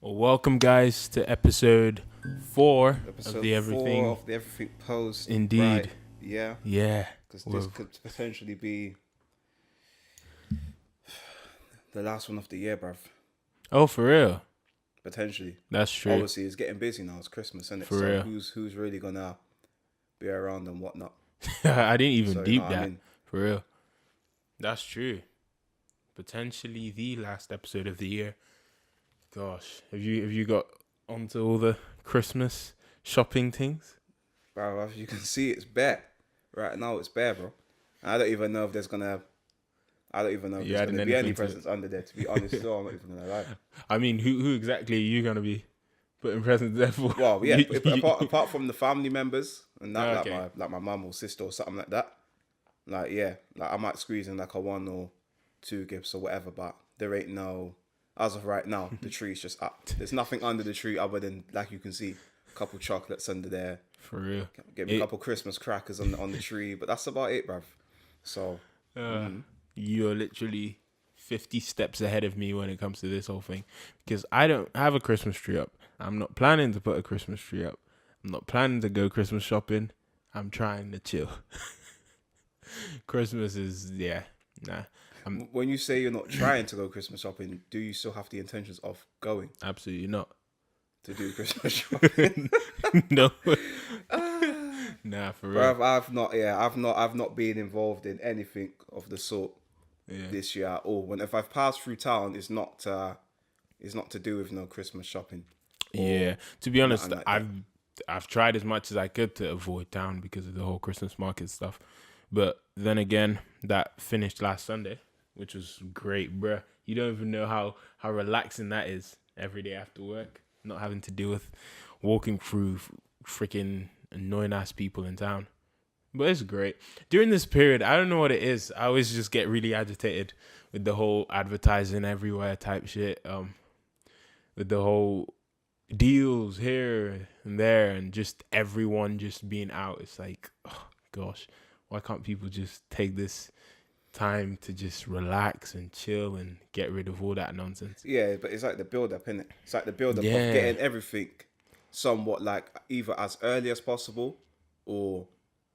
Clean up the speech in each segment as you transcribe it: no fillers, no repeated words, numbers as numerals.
Well, welcome, guys, to episode 4 of Episode the 4 Everything. of the Everything Post. Indeed. Right, yeah, Yeah. because this Well, could potentially be the last one of the year, bruv. oh, for real? Potentially. That's true. Obviously, it's getting busy now. It's Christmas, isn't it? For So real. who's really gonna be around and whatnot? I didn't even So you know deep what I that. mean? For real. That's true. Potentially the last episode of the year. Gosh, have you got onto all the Christmas shopping things? Bro, as you can see, it's bare. Right now, it's bare, bro. I don't even know if there's gonna. I don't even know if You there's adding gonna be any anything to it? presents under there. To be honest, still, I'm not even gonna lie. I mean, who exactly are you gonna be putting presents there for? Well, yeah, You- apart from the family members and that, Okay. like my mum or sister or something like that. Like yeah, like I might squeeze in like a 1 or 2 gifts or whatever, but there ain't no. As of right now, the tree's just up. There's nothing under the tree other than like you can see, a couple chocolates under there. For real. Get me a couple Christmas crackers on the tree, but that's about it, bruv. So You're literally 50 steps ahead of me when it comes to this whole thing because I don't have a Christmas tree up. I'm not planning to put a Christmas tree up. I'm not planning to go Christmas shopping. I'm trying to chill. Christmas is, nah, when you say you're not trying to go Christmas shopping, do you still have the intentions of going absolutely not. to do Christmas shopping? No. Nah, for real. Bruv, I've not been involved in anything of the sort this year at all. If I've passed through town, it's not to do with no Christmas shopping. Yeah. To be honest, nothing like that. I've tried as much as I could to avoid town because of the whole Christmas market stuff. But then again, that finished last Sunday, which was great, bruh. You don't even know how relaxing that is every day after work, not having to deal with walking through freaking annoying ass people in town. But it's great. During this period, I don't know what it is. I always just get really agitated with the whole advertising everywhere type shit. With the whole deals here and there and just everyone just being out. It's like, oh gosh, why can't people just take this time to just relax and chill and get rid of all that nonsense? Yeah, but it's like the build up, innit? It's like the build up of Yeah. getting everything somewhat like either as early as possible or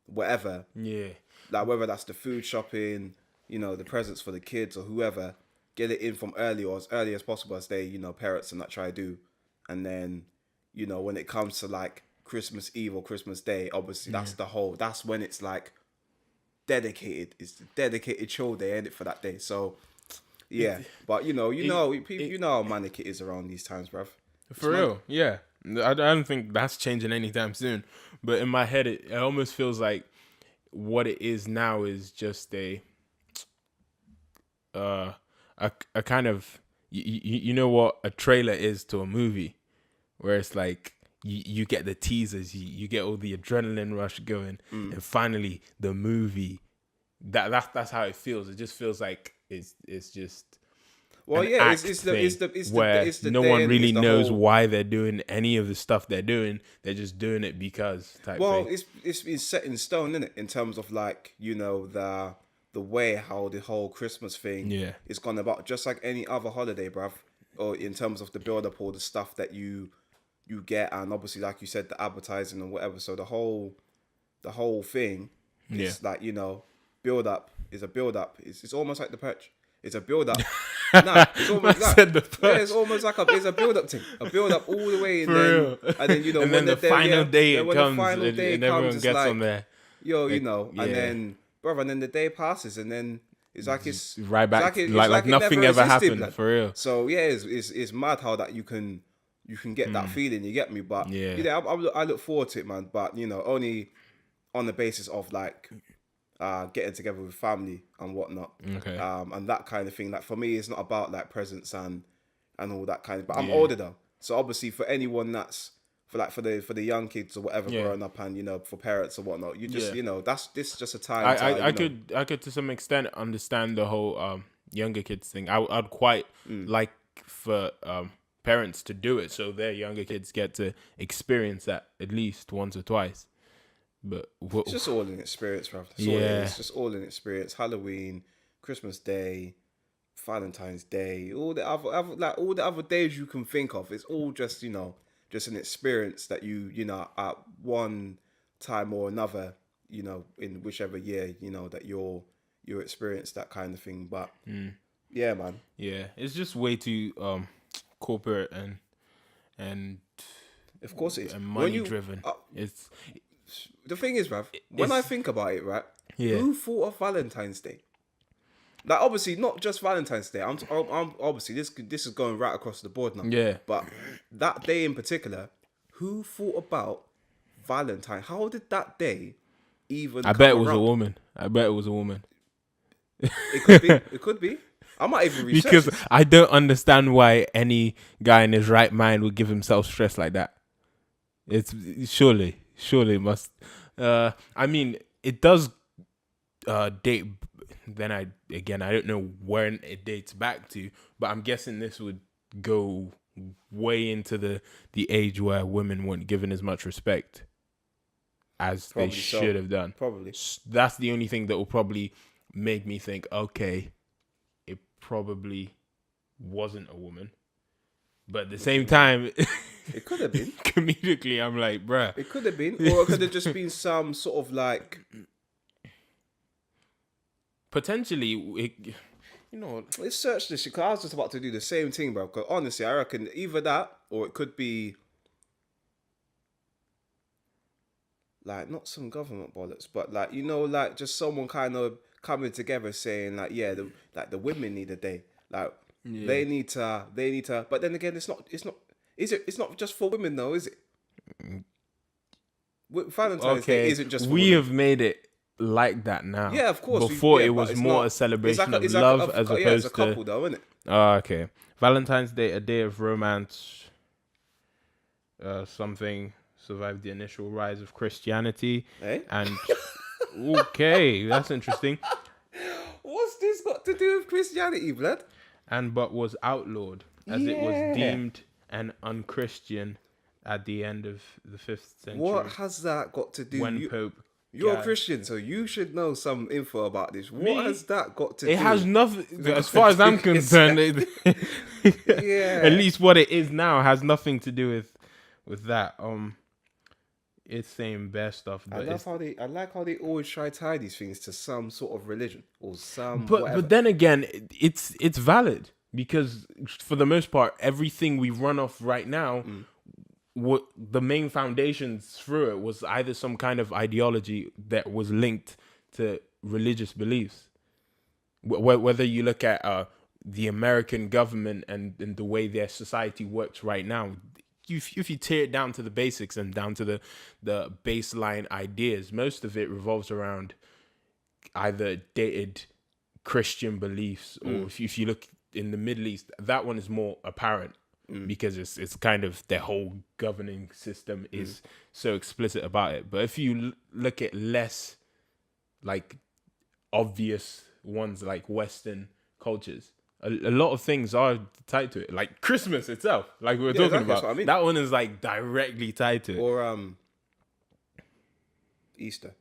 whatever. Yeah. Like whether that's the food shopping, the presents for the kids or whoever, get it in from early or as early as possible as they, parents and that try to do. And then, when it comes to like Christmas Eve or Christmas Day, obviously that's when it's like dedicated. It's the dedicated chill day, ain't it, for that day. So yeah. But you know how manic it is around these times, bruv. For real, yeah. I don't think that's changing anytime soon. But in my head, it almost feels like what it is now is just a kind of you know what a trailer is to a movie, where it's like you get the teasers, you get all the adrenaline rush going, and finally the movie. That's how it feels. It just feels like it's just. Well, An yeah, act thing where it's the no day one and really it's the knows whole. why they're doing any of the stuff they're doing. They're just doing it because type Well, thing. it's set in stone, isn't it? In terms of like the way how the whole Christmas thing Yeah. is gone about, just like any other holiday, bruv. Or in terms of the build up, all the stuff that you get, and obviously, like you said, the advertising and whatever. So the whole thing is like build up is a build up. It's almost like the perch. It's a build up. Nah, it's almost I like said the yeah, it's almost like it's a build up thing, a build up all the way, and For then real. and then And when then the final day yeah, it when comes the final and, day and comes, everyone it's gets like on there. yo, yeah. and then brother, and then the day passes, and then it's like it's Right back, it's like it nothing never ever existed, happened, blood. for real. So yeah, it's mad how that you can get that feeling. You get me? But Yeah. I look forward to it, man. But only on the basis of like getting together with family and whatnot. Okay. And that kind of thing. Like for me, it's not about like presents and all that kind of. But I'm Yeah. older though, so obviously for anyone that's for the young kids or whatever Yeah. growing up, and for parents or whatnot, you just Yeah. this is just a time. I could to some extent understand the whole younger kids thing. I'd quite like for parents to do it so their younger kids get to experience that at least once or twice. But It's just all in experience, bruv. That's all it is. It's just all in experience. Halloween, Christmas Day, Valentine's Day, all the other like all the other days you can think of. It's all just just an experience that you at one time or another, in whichever year that you experience that kind of thing. But yeah, man, Yeah, it's just way too corporate and of course it is. and When money you driven. It's the thing is, bruv, when I it's think about it, right, yeah. who thought of Valentine's Day? Like obviously not just Valentine's Day. I'm obviously this is going right across the board now. Yeah. But that day in particular, who thought about Valentine? How did that day even I come bet it was a around? woman. I bet it was a woman. It could be. It could be. I might even research Because this. I don't understand why any guy in his right mind would give himself stress like that. It's surely it must. I mean, it does date. Then I don't know when it dates back to, but I'm guessing this would go way into the age where women weren't given as much respect as Probably they so. should have done. Probably. That's the only thing that will probably make me think, okay, it probably wasn't a woman. But at the same time, It could have been. comedically, I'm like, bruh. It could have been, or it could have just been some sort of like. Potentially, Let's search this because I was just about to do the same thing, bro. Because honestly, I reckon either that or it could be like not some government bollocks, but like like just someone kind of coming together saying like, yeah, the women need a day, like they need to. But then again, it's not. It's not just for women though, is it? Valentine's Day okay, isn't just for we women. have made it like that now. Yeah, of course. Before yeah, it but was it's more not- a celebration of it's love like as yeah, it's a opposed couple to. though, isn't it? Oh, okay. Valentine's Day, a day of romance. Something survived the initial rise of Christianity, Eh? and okay, that's interesting. What's this got to do with Christianity, blood? But was outlawed as it was Yeah. deemed an unchristian at the end of the 5th century. What has that got to do? when Pope You're a Gal- Christian, so you should know some info about this. Me? What has that got to do? It has nothing, as far as I'm concerned. Yeah. At least what it is now has nothing to do with that. It's saying bare stuff, I but love how I like how they always try to tie these things to some sort of religion or some but whatever. then again, it's valid because for the most part, everything we run off right now, what the main foundations through it was either some kind of ideology that was linked to religious beliefs. Whether you look at the American government and the way their society works right now, if you tear it down to the basics and down to the baseline ideas, most of it revolves around either dated Christian beliefs, or if you look in the Middle East, that one is more apparent because it's kind of their whole governing system is so explicit about it. But if you look at less like obvious ones like Western cultures, a lot of things are tied to it, like Christmas itself, like we were talking exactly, that's about. what I mean. That one is like directly tied to it. Or Easter.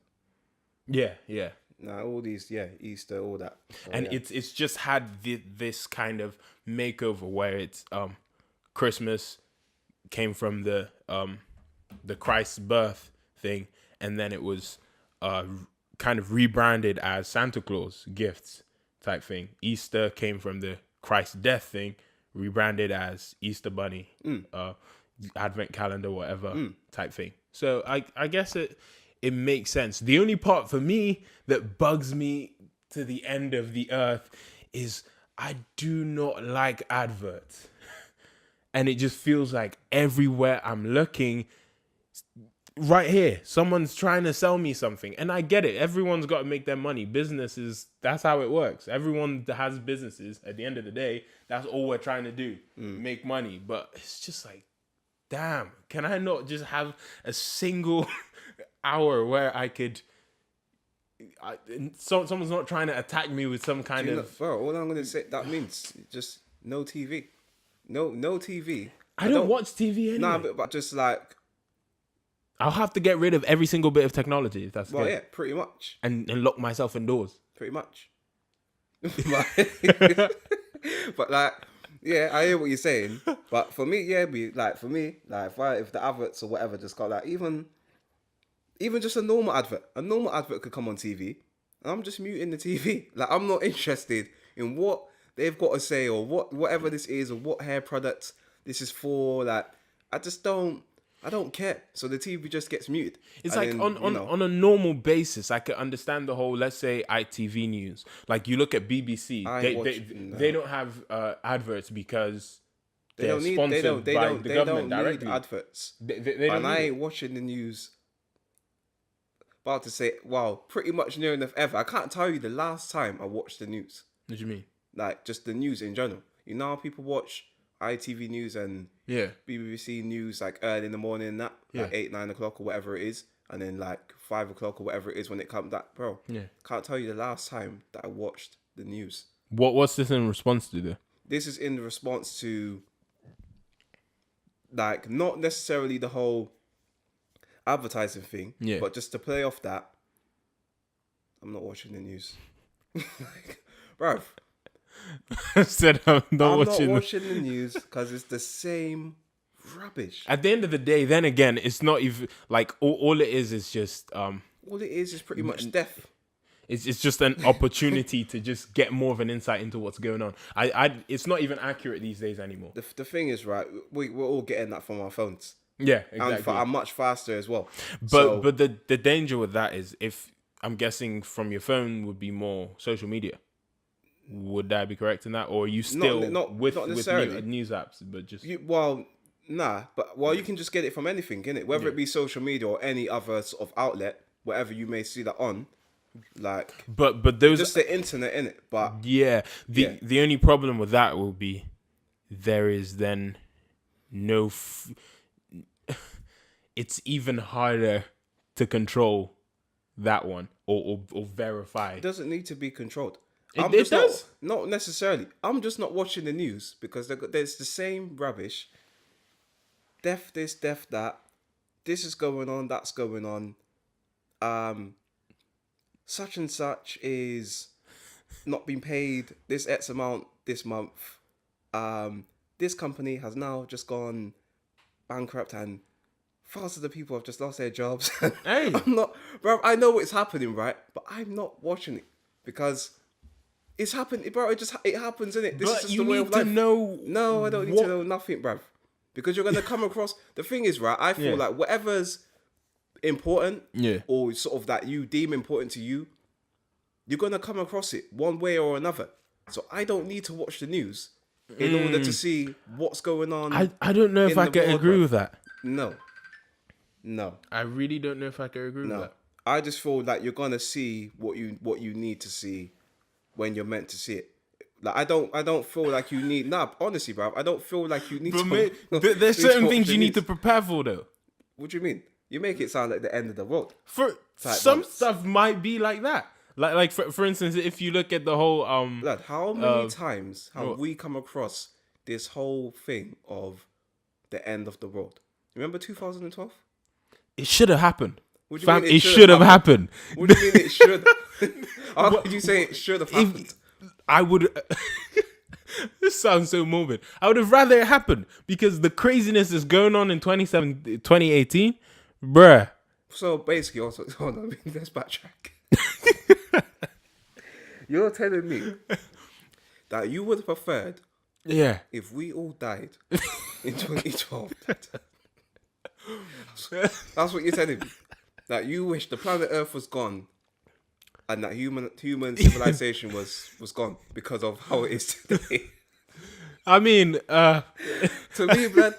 Yeah. Nah, all these, Easter, all that. So, And yeah. it's just had this kind of makeover where it's Christmas came from the Christ's birth thing, and then it was kind of rebranded as Santa Claus gifts type thing. Easter came from the Christ death thing, rebranded as Easter Bunny, Advent calendar, whatever type thing. So I guess it makes sense. The only part for me that bugs me to the end of the earth is I do not like adverts. And it just feels like everywhere I'm looking, right here, someone's trying to sell me something. And I get it. Everyone's got to make their money. Businesses, that's how it works. Everyone that has businesses, at the end of the day, that's all we're trying to do, make money. But it's just like, damn, can I not just have a single hour where I could... someone's not trying to attack me with some kind of... Bro, all I'm gonna say that means just no TV, no TV. I don't watch TV anyway. Nah, but just like, I'll have to get rid of every single bit of technology if that's well, good. yeah, pretty much, And lock myself indoors. pretty much. But like, yeah, I hear what you're saying. But for me, yeah, if the adverts or whatever just got like even just a normal advert could come on TV, and I'm just muting the TV. Like I'm not interested in what they've got to say or whatever this is or what hair product this is for. Like I don't care. So the TV just gets muted. It's And like then, on a normal basis, I could understand the whole, let's say, ITV news. Like you look at BBC, I ain't watching they don't have adverts because they're they sponsored by the government don't need directly. adverts. They don't And I need ain't watching the news. About to say, wow, pretty much near enough ever. I can't tell you the last time I watched the news. What do you mean? Like just the news in general. You know how people watch ITV news and Yeah. BBC news like early in the morning and that, like Yeah. 8, 9 o'clock or whatever it is, and then like 5 o'clock or whatever it is when it comes. That bro, Yeah. can't tell you the last time that I watched the news. What's this in response to though? This is in response to like not necessarily the whole advertising thing, Yeah. but just to play off that, I'm not watching the news. Like, bruv, I said I'm not I'm watching. not watching the news because it's the same rubbish. At the end of the day, then again, it's not even like all it is just All it is pretty much death. it's just an opportunity to just get more of an insight into what's going on. It's not even accurate these days anymore. The thing is, right, we're all getting that from our phones. Yeah, And exactly. I'm much faster as well. But the danger with that is, if I'm guessing from your phone would be more social media. Would that be correct in that, or are you still not with necessarily. news apps, but just you can just get it from anything, innit? Whether it be social media or any other sort of outlet, whatever you may see that on, like. but those Just the internet, innit? But yeah, the only problem with that will be there is then no. It's even harder to control that one or verify. it doesn't need to be controlled. It just does. not necessarily. I'm just not watching the news because there's the same rubbish. Death this, death that. This is going on, that's going on. Such and such is not being paid this X amount this month. This company has now just gone bankrupt and thousands of people have just lost their jobs. Hey. I'm not, bro. I know what's happening, right? But I'm not watching it because it's happening, bro. It happens, innit? This is But just you the way need of to life. know. No, I don't need what- to know nothing, bruv. Because you're gonna come across. The thing is, right? I feel Yeah. like whatever's important, Yeah. or sort of that you deem important to you, you're gonna come across it one way or another. So I don't need to watch the news in order to see what's going on. I don't know if in I the can world, agree bruv. with that. No. I really don't know if I can agree with No. that. I just feel like you're gonna see what you need to see when you're meant to see it. Like I don't feel like you need. Nah, honestly, bruv, I don't feel like you need But to. mate, need there's to certain watch things the you need to news. prepare for, though. What do you mean? You make it sound like the end of the world. For Type some months. stuff might be like that. Like for instance, if you look at the whole Blood, how many times have what? we come across this whole thing of the end of the world? Remember 2012? it should have happened. What do you Fam, mean it should have happened. What do you mean it should? How could you say it should have happened? I would. This sounds so morbid. I would have rather it happened because the craziness is going on in 2018, bruh. So basically, also, hold on, let's backtrack. You're telling me that you would have preferred Yeah. if we all died in 2012. That's what you're telling me. That you wish the planet Earth was gone and that human civilization was gone because of how it is today. I mean, To me, man,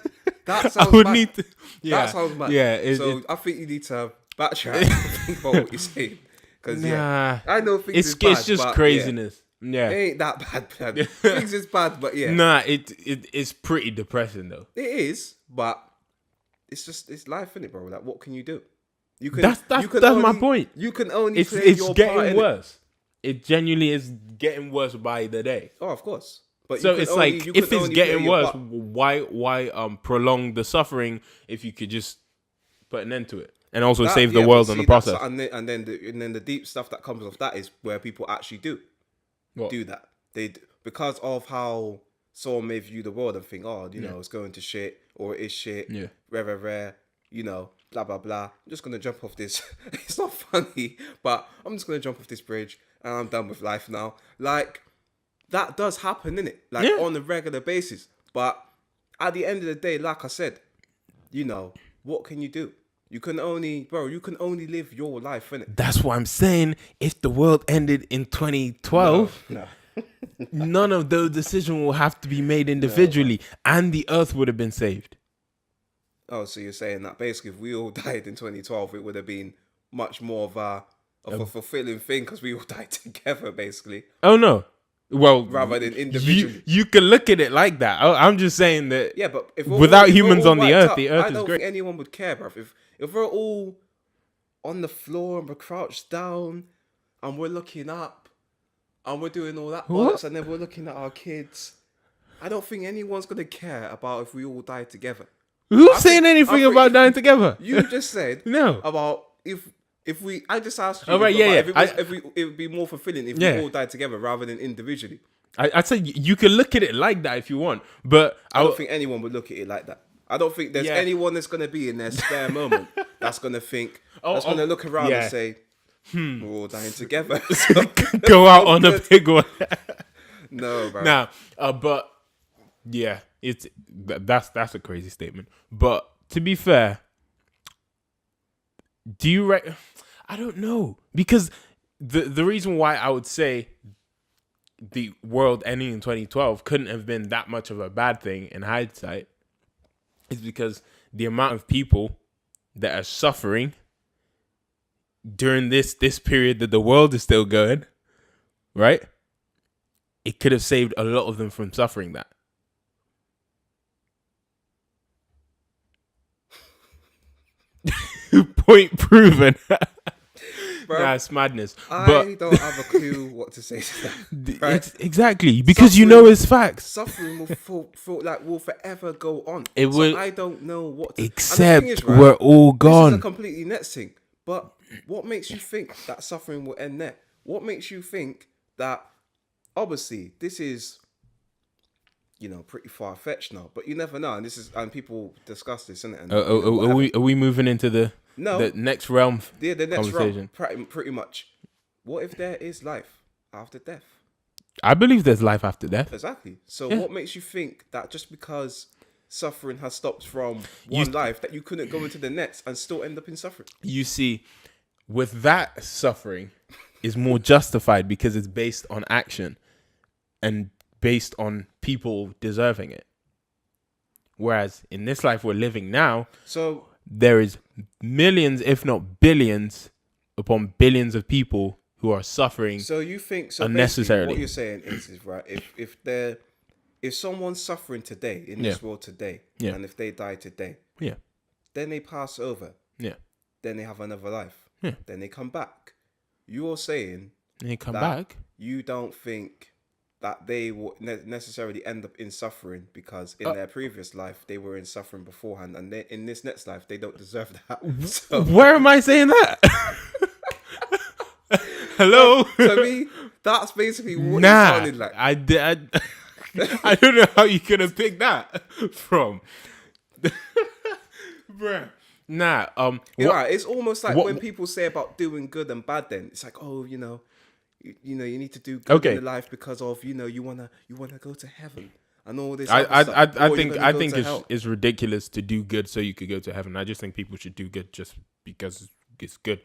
that sounds I would mad. need to. Yeah. That sounds mad. Yeah. So I think you need to backtrack and think about what you're saying. Because Nah. I know things is bad, It's just but, craziness. Yeah, Yeah. it ain't that bad, man. Things is bad, but yeah. Nah. It's pretty depressing though. It is, but it's life, innit, bro? Like, what can you do? You can. That's my point. You can only It's play your part getting in it. worse. It genuinely is getting worse by the day. Oh, of course. But So you can it's only- like you if can it's only getting play your worse, part. why prolong the suffering if you could just put an end to it and also That- save yeah, the but world in see, the process? and then the deep stuff that comes off that is where people actually do What? do that. because of how someone may view the world and think, oh, you know, it's going to shit or it is shit, Yeah. rare, you know, blah blah blah. I'm just gonna jump off this. It's not funny, but I'm just gonna jump off this bridge and I'm done with life now. Like that does happen, innit? Like Yeah. on a regular basis. But at the end of the day, like I said, you know, what can you do? You can only live your life, innit? That's what I'm saying. If the world ended in 2012, No. none of those decisions will have to be made individually, and the earth would have been saved. Oh, so you're saying that basically if we all died in 2012, it would have been much more of a fulfilling thing because we all died together, basically, Oh no. Well, rather than individually. you can look at it like that. I'm just saying that. Yeah, but if without if humans all on the wiped earth, up, the earth I is don't great. think anyone would care, bruv. If we're all on the floor and we're crouched down and we're looking up and we're doing all that What? bollocks and then we're looking at our kids, I don't think anyone's gonna care about if we all die together. Who's saying anything about dying together? You just said No. about if we. I just asked you. Oh, right, yeah. If it would be more fulfilling if Yeah. we all died together rather than individually. I'd say you can look at it like that if you want, but I don't think anyone would look at it like that. I don't think there's Yeah. anyone that's gonna be in their spare moment that's gonna think that's gonna look around yeah. and say, "We're all dying together." go out on a big one. No, bro. Nah, but yeah, that's a crazy statement. But to be fair, do you I don't know, because the reason why I would say the world ending in 2012 couldn't have been that much of a bad thing in hindsight is because the amount of people that are suffering during this period that the world is still going, right? It could have saved a lot of them from suffering that. Point proven. Bro, Nah, it's madness. I don't have a clue what to say to that. Right? Exactly, because you know it's facts. Suffering will forever go on. It will. So I don't know what to. Except and the thing is, right, we're all this gone. is a completely next thing. But what makes you think that suffering will end there? What makes you think that? Obviously, this is, you know, pretty far fetched now. But you never know, and people discuss this, innit? And, Are we moving into the next realm? Yeah, the next conversation? realm, pretty much. What if there is life after death? I believe there's life after death. Exactly. So Yeah. what makes you think that just because suffering has stopped from one life that you couldn't go into the next and still end up in suffering? You see, with that, suffering is more justified because it's based on action and based on people deserving it. Whereas in this life we're living now, So there is millions, if not billions, upon billions of people who are suffering. So you think unnecessarily. What you're saying is right. If someone's suffering today in this world today, Yeah. and if they die today, Yeah, then they pass over, yeah, then they have another life, Yeah. then they come back. You're saying and you come that back. you don't think that they will necessarily end up in suffering because in their previous life they were in suffering beforehand, and in this next life they don't deserve that. So, Where am I saying that? Hello. to me, that's basically what it Nah, sounded like. I don't know how you could have picked that from, bruh. Nah, Yeah, it's almost like what- when people say about doing good and bad. Then it's like, oh, you know, you need to do good Okay. in life because of you wanna go to heaven and all this. I other stuff, or you're gonna I go think to hell. it's ridiculous to do good so you could go to heaven. I just think people should do good just because it's good.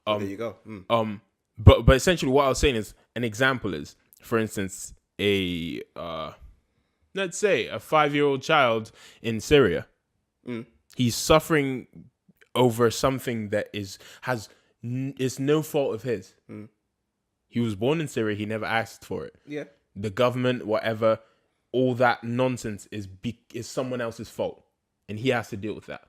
There you go. Mm. But essentially what I was saying is, an example is, for instance, let's say a 5-year-old child in Syria. He's suffering over something that is no fault of his. He was born in Syria. He never asked for it. Yeah. The government, whatever, all that nonsense is someone else's fault, and he has to deal with that.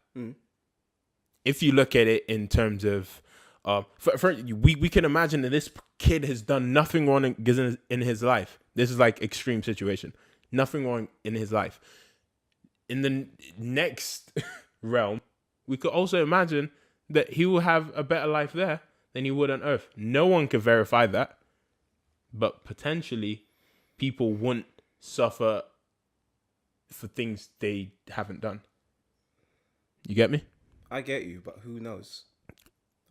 If you look at it in terms of, we can imagine that this kid has done nothing wrong in his life. This is like extreme situation. Nothing wrong in his life. In the next realm, we could also imagine that he will have a better life there than he would on Earth. No one can verify that, but potentially people wouldn't suffer for things they haven't done. You get me? I get you, but who knows?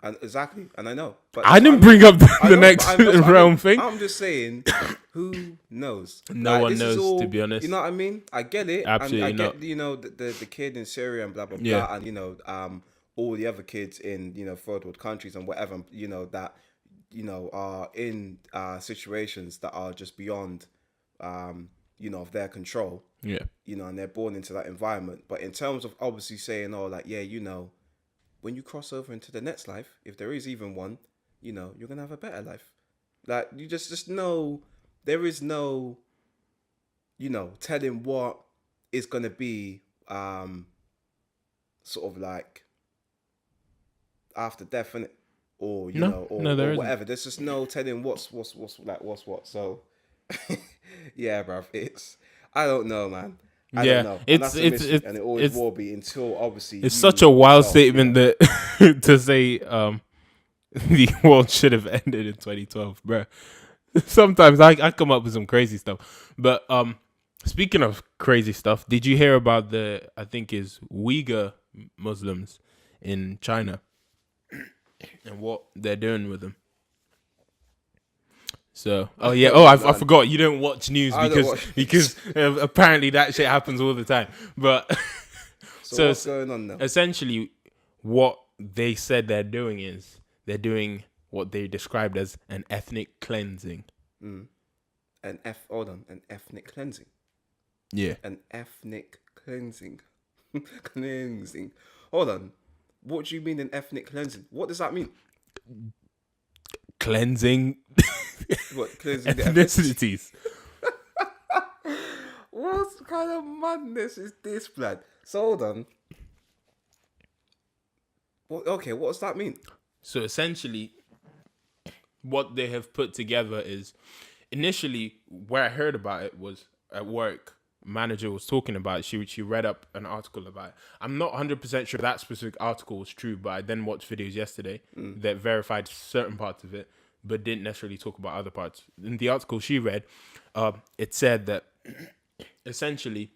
And exactly, and I know, but I that's what I didn't mean. bring up I the know, but next that's what I mean. realm thing. I'm just saying, who knows? No Like one this is knows, to all, be you honest. know what I mean? I get it, and I Absolutely not. get the kid in Syria and blah blah Yeah. blah, and all the other kids in third world countries and whatever that are in situations that are just beyond of their control. Yeah. And they're born into that environment. But in terms of obviously saying, oh, like yeah, when you cross over into the next life, if there is even one, you're gonna have a better life. Like you just know there is no, telling what is gonna be sort of like after death, innit? Or No, no, or there isn't. whatever. There's just no telling what's what. So yeah, bruv, it's I don't know, man. I don't Yeah, know, and that's the mission, and it always it's will be until obviously it's you such a wild yourself, statement that to say the world should have ended in 2012, bro. Sometimes I come up with some crazy stuff. But speaking of crazy stuff, did you hear about the I think is Uyghur Muslims in China and what they're doing with them? So, oh yeah, oh I man. forgot you don't watch news I don't watch. because apparently that shit happens all the time. But So so what's going on now? essentially, what they said they're doing is they're doing what they described as an ethnic cleansing. Hold on, an ethnic cleansing. Yeah, An ethnic cleansing. Cleansing. Hold on. What do you mean an ethnic cleansing? What does that mean? cleansing What cleansing the ethnicity? ethnicities. What kind of madness is this, blood? So hold on. Okay, what does that mean? So essentially, what they have put together is initially where I heard about it was at work. Manager was talking about it. She read up an article about it. I'm not 100% sure that specific article was true, but I then watched videos yesterday that verified certain parts of it, but didn't necessarily talk about other parts. In the article she read, it said that essentially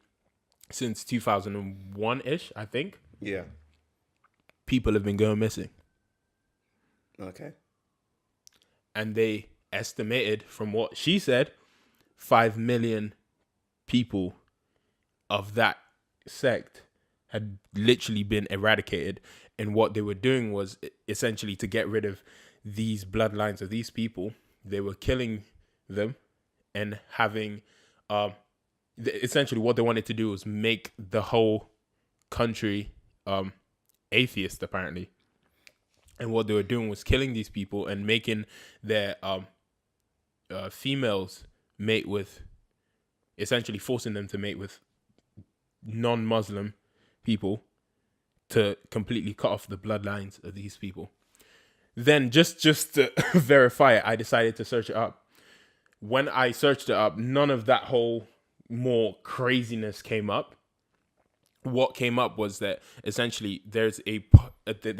since 2001 ish, I think, Yeah. people have been going missing, Okay. and they estimated from what she said, 5 million people of that sect had literally been eradicated. And what they were doing was essentially to get rid of these bloodlines of these people. They were killing them and having, essentially what they wanted to do was make the whole country atheist, apparently. And what they were doing was killing these people and making their females mate with, essentially forcing them to mate with non-Muslim people to completely cut off the bloodlines of these people. Then just to verify it, I decided to search it up. When I searched it up, none of that whole more craziness came up. What came up was that essentially there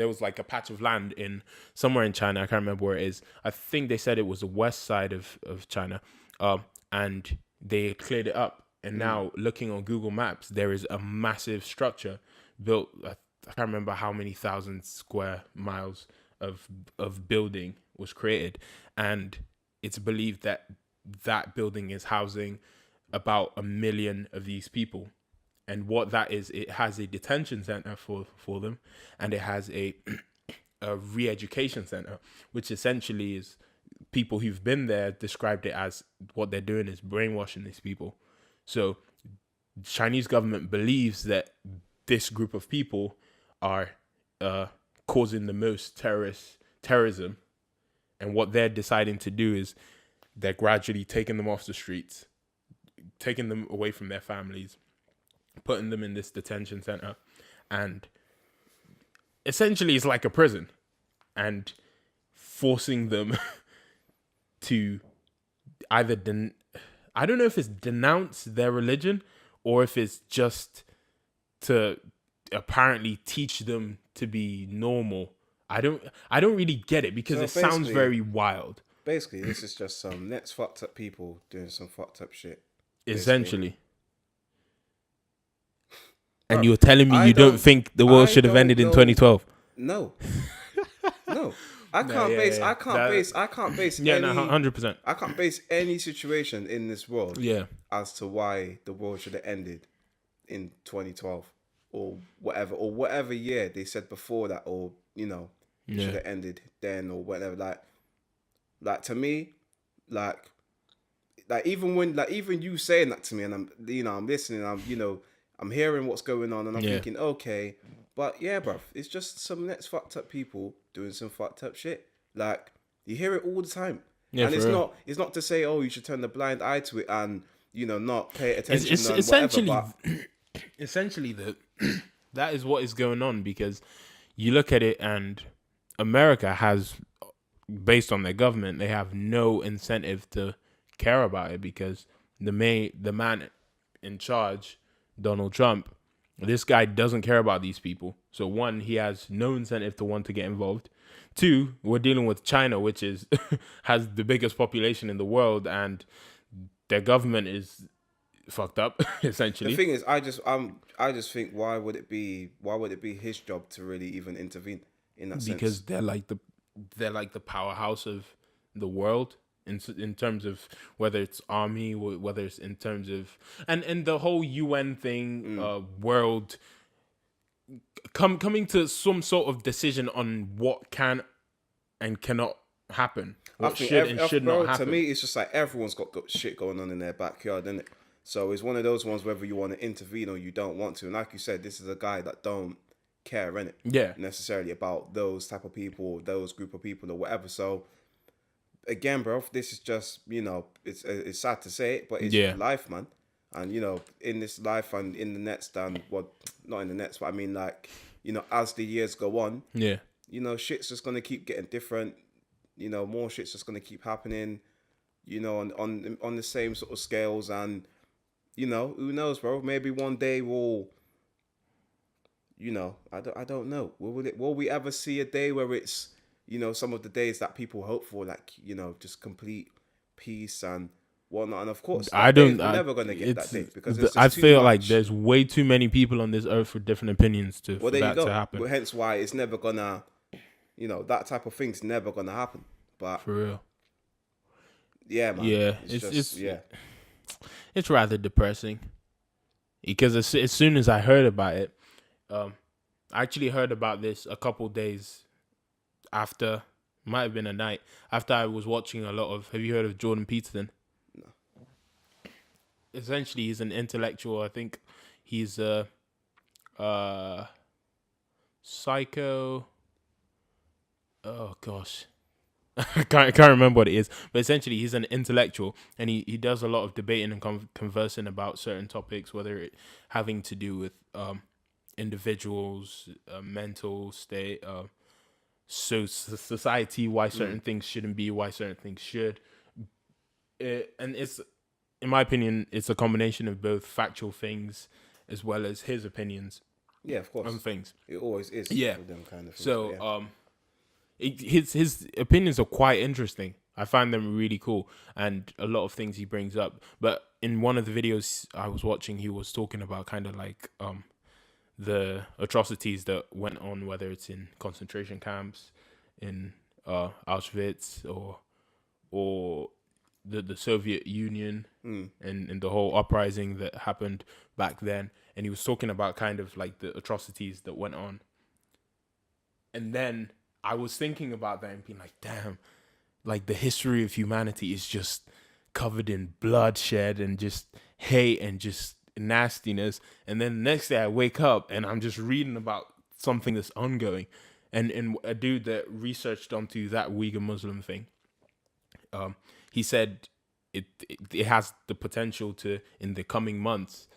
was like a patch of land in somewhere in China. I can't remember where it is. I think they said it was the west side of China, and they cleared it up. And now looking on Google Maps, there is a massive structure built. I can't remember how many thousand square miles of building was created, and it's believed that that building is housing about 1 million of these people. And what that is, it has a detention center for them, and it has a re-education center, which essentially is people who've been there described it as what they're doing is brainwashing these people. So the Chinese government believes that this group of people are causing the most terrorism, and what they're deciding to do is they're gradually taking them off the streets, taking them away from their families, putting them in this detention center, and essentially it's like a prison, and forcing them to either I don't know if it's denounce their religion or if it's just to apparently teach them to be normal. I don't really get it because So it sounds basically, very wild. Basically, this is just some next fucked up people doing some fucked up shit. Basically, Essentially. And bro. you're telling me you don't think the world I should have don't ended in know. 2012? No, no. I No, can't yeah, base. yeah. I can't base. I can't base Yeah, no, any. 100%. I can't base any situation in this world Yeah. as to why the world should have ended in 2012 or whatever year they said before that, or it should Yeah. have ended then or whatever. Like to me, like even you saying that to me, and I'm listening, I'm hearing what's going on, and I'm Yeah. thinking, okay, but yeah, bruv, it's just some next fucked up people doing some fucked up shit. Like you hear it all the time, Yeah, and for real. it's not to say, oh, you should turn the blind eye to it and not pay attention It's and whatever, essentially, but essentially that is what is going on, because you look at it and America has, based on their government, they have no incentive to care about it, because the man in charge, Donald Trump, this guy doesn't care about these people. So one, he has no incentive to want to get involved. Two, we're dealing with China, which is has the biggest population in the world, and their government is fucked up the essentially, thing is, I just think why would it be his job to really even intervene in that sense? because they're like the powerhouse of the world in terms of whether it's army, whether it's in terms of and the whole UN thing, world coming to some sort of decision on what can and cannot happen, I what think, should and should not bro, to happen. me, it's just like everyone's got shit going on in their backyard, isn't it? So it's one of those ones whether you want to intervene or you don't want to. And like you said, this is a guy that don't care, innit? Yeah, Necessarily about those type of people, those group of people, or whatever. So again, bro, this is just it's sad to say it, but it's yeah, life, man. And in this life and in the nets, down well, not in the nets, but I mean like as the years go on, yeah. shit's just gonna keep getting different. More shit's just gonna keep happening. On the same sort of scales, and who knows, bro? Maybe one day we'll, I don't know. Will we ever see a day where it's, some of the days that people hope for, like, just complete peace and whatnot. And of course, I that day, don't. we're never gonna get that It's. day because there's I just too feel like much. there's way too many people on this earth with different opinions Well, for there you that to go. happen. But hence why it's never gonna, that type of thing's never gonna happen. But For real. yeah, man. Yeah, It's just yeah. it's rather depressing, because as soon as I heard about it, I actually heard about this a couple days after, might have been a night after I was watching a lot of. Have you heard of Jordan Peterson? No. Essentially, he's an intellectual. I think he's a psycho. Oh gosh. I can't remember what it is, but essentially he's an intellectual, and he does a lot of debating and conversing about certain topics, whether it having to do with individuals, mental state, society, why certain things shouldn't be, why certain things should. And it's, in my opinion, it's a combination of both factual things as well as his opinions Yeah, of course. on things. It always is. Yeah. For them kind of things. So, but yeah. his opinions are quite interesting. I find them really cool, and a lot of things he brings up. But in one of the videos I was watching, he was talking about kind of like the atrocities that went on, whether it's in concentration camps, in Auschwitz, or the Soviet Union, and the whole uprising that happened back then. And he was talking about kind of like the atrocities that went on. And then I was thinking about that and being like, damn, like the history of humanity is just covered in bloodshed and just hate and just nastiness. And then the next day I wake up and I'm just reading about something that's ongoing. And a dude that researched onto that Uyghur Muslim thing, he said it has the potential to, in the coming months,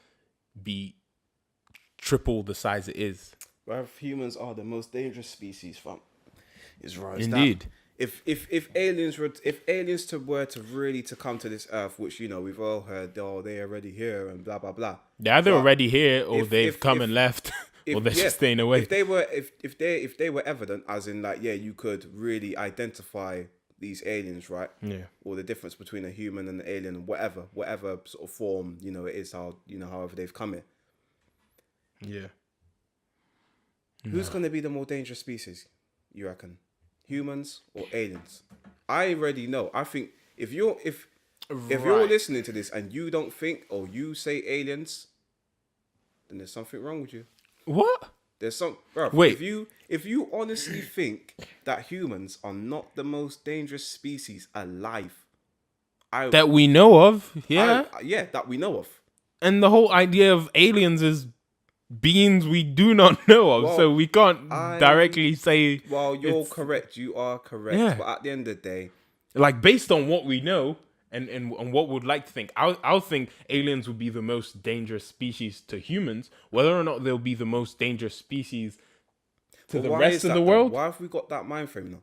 be triple the size it is. Well, humans are the most dangerous species, fam. Is right. Indeed. If aliens were to really to come to this earth, which we've all heard, oh, they're already here and blah blah blah. They're either But already here or if- they've if- come if- and left, or they're yeah, just staying away. If they were evident, as in like, yeah, you could really identify these aliens, right? Yeah. Or the difference between a human and an alien, whatever sort of form, you know, it is, how, you know, however they've come here. Yeah. Who's going to be the more dangerous species, you reckon? Humans or aliens? I already know. I think if you're Right. listening to this and you don't think, or you say aliens, then there's something wrong with you. What? There's some, bro. Wait. If you honestly think that humans are not the most dangerous species alive, That we know of, yeah. yeah, that we know of. And the whole idea of aliens is beings we do not know of, so Well, we can't directly say. Well, you're it's, correct. You are correct. Yeah. But at the end of the day, like based on what we know and what we'd like to think, I'll think aliens would be the most dangerous species to humans. Whether or not they'll be the most dangerous species to the why rest is of that the though? world. Why have we got that mind frame now?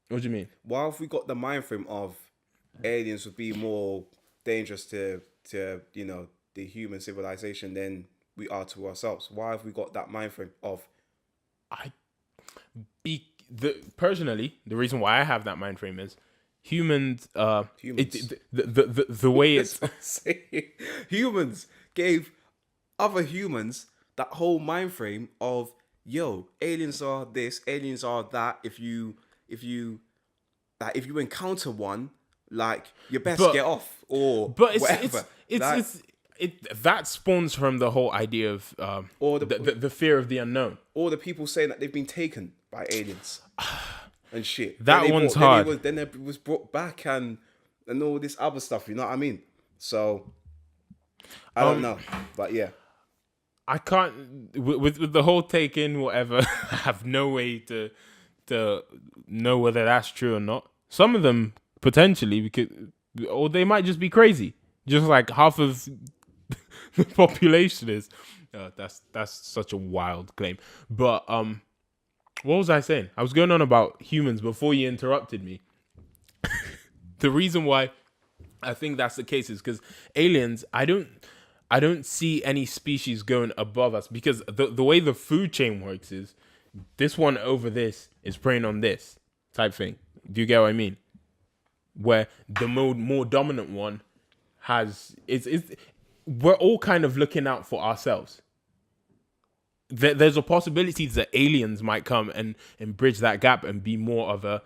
What do you mean? Why have we got the mind frame of aliens would be more dangerous to you know, the human civilization than we are to ourselves? Why have we got that mind frame of? I personally, the reason why I have that mind frame is humans. Humans. The way it's That's what I'm saying. Humans gave other humans that whole mind frame of, yo, aliens are this, aliens are that. If you encounter one, like, you best But- get off, or but whatever. Like, that spawns from the whole idea of Or the fear of the unknown. or the people saying that they've been taken by aliens and shit. That one's hard. Then it was brought back and all this other stuff. You know what I mean? So I don't know, but yeah. I can't with the whole take in whatever. I have no way to know whether that's true or not. Some of them potentially, because or they might just be crazy, just like half of the population is. That's such a wild claim. But what was I saying? I was going on about humans before you interrupted me. The reason why I think that's the case is because aliens, I don't see any species going above us, because the way the food chain works is this one over this is preying on this type thing. Do you get what I mean? Where the more dominant one has it's we're all kind of looking out for ourselves. There's a possibility that aliens might come and bridge that gap and be more of a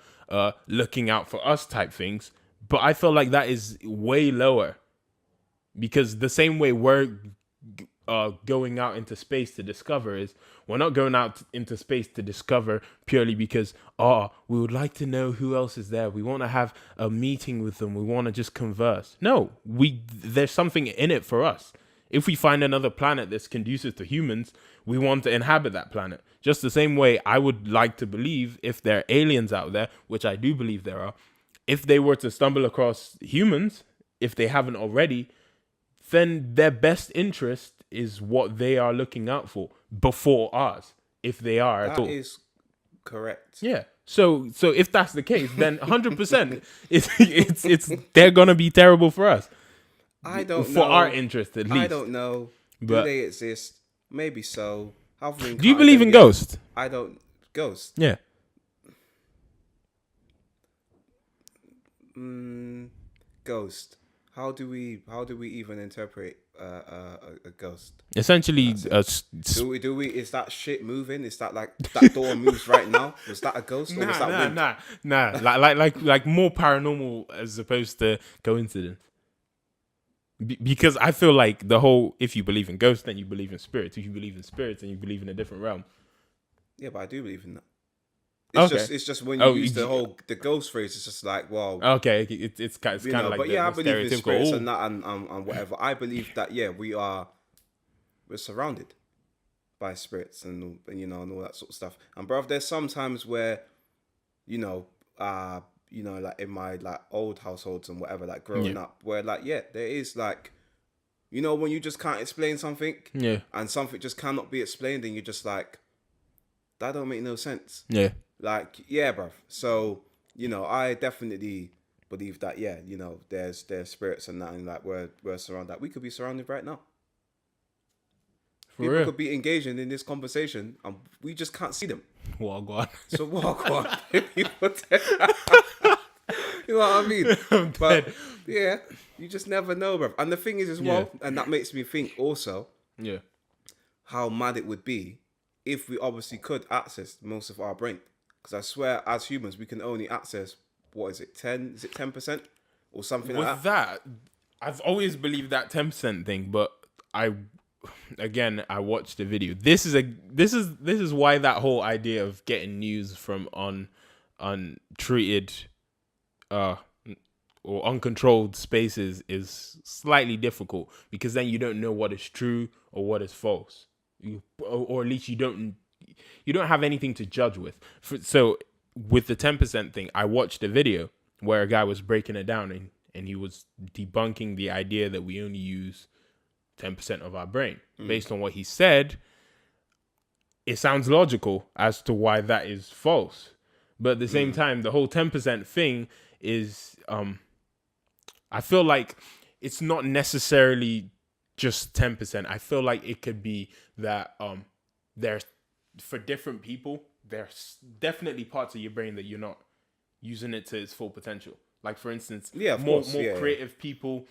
looking out for us type things. But I feel like that is way lower, because the same way we're going out into space to discover is, we're not going out into space to discover purely because we would like to know who else is there. We want to have a meeting with them. We want to just converse. No, there's something in it for us. If we find another planet that's conducive to humans, we want to inhabit that planet. Just the same way I would like to believe, if there are aliens out there, which I do believe there are, if they were to stumble across humans, if they haven't already, then their best interest is what they are looking out for before ours, if they are at all. That is correct. Yeah. So if that's the case, then 100% it's they're gonna be terrible for us. I don't for know. our interest at least. I don't know. But- Do they exist? Maybe so. Do you believe in ghosts? I don't. Ghosts? Yeah. Ghost. How do we even interpret a ghost? Essentially, Do we? Is that shit moving? Is that like that door moves right now? Was that a ghost or was that wind? nah. Like more paranormal as opposed to coincidence. Because I feel like the whole, if you believe in ghosts, then you believe in spirits. If you believe in spirits, then you believe in a different realm. Yeah, but I do believe in that. It's just when you use the ghost phrase, it's just like, well, okay, it's kind of like, but the, yeah, I the believe in stereotypical. spirits and that and whatever. I believe that we're surrounded by spirits and you know, and all that sort of stuff. And bruv, there's some times where, like in my like old households and whatever, like growing up, where like there is like, when you just can't explain something, and something just cannot be explained, and you're just like, that don't make no sense. Yeah. Like, yeah, bruv. So, I definitely believe that, there's spirits and that, and like we're surrounded. That we could be surrounded right now. People could be engaging in this conversation, and we just can't see them. Well, go on. So walk on. You know what I mean? I'm But dead. yeah, you just never know, bruv. And the thing is as well, and that makes me think also Yeah. how mad it would be if we obviously could access most of our brain. Because I swear, as humans, we can only access, what is it, 10? Is it 10%? Or something like With that? that, I've always believed that 10% thing, but I watched the video. This is why that whole idea of getting news from untreated uh or uncontrolled spaces is slightly difficult, because then you don't know what is true or what is false. Or at least you don't have anything to judge with. So with the 10% thing, I watched a video where a guy was breaking it down, and he was debunking the idea that we only use 10% of our brain. Based on what he said, it sounds logical as to why that is false. But at the same time, the whole 10% thing is, I feel like it's not necessarily just 10%. I feel like it could be that there's, for different people, there's definitely parts of your brain that you're not using it to its full potential. Like, for instance, Yeah, of more course. Yeah. creative people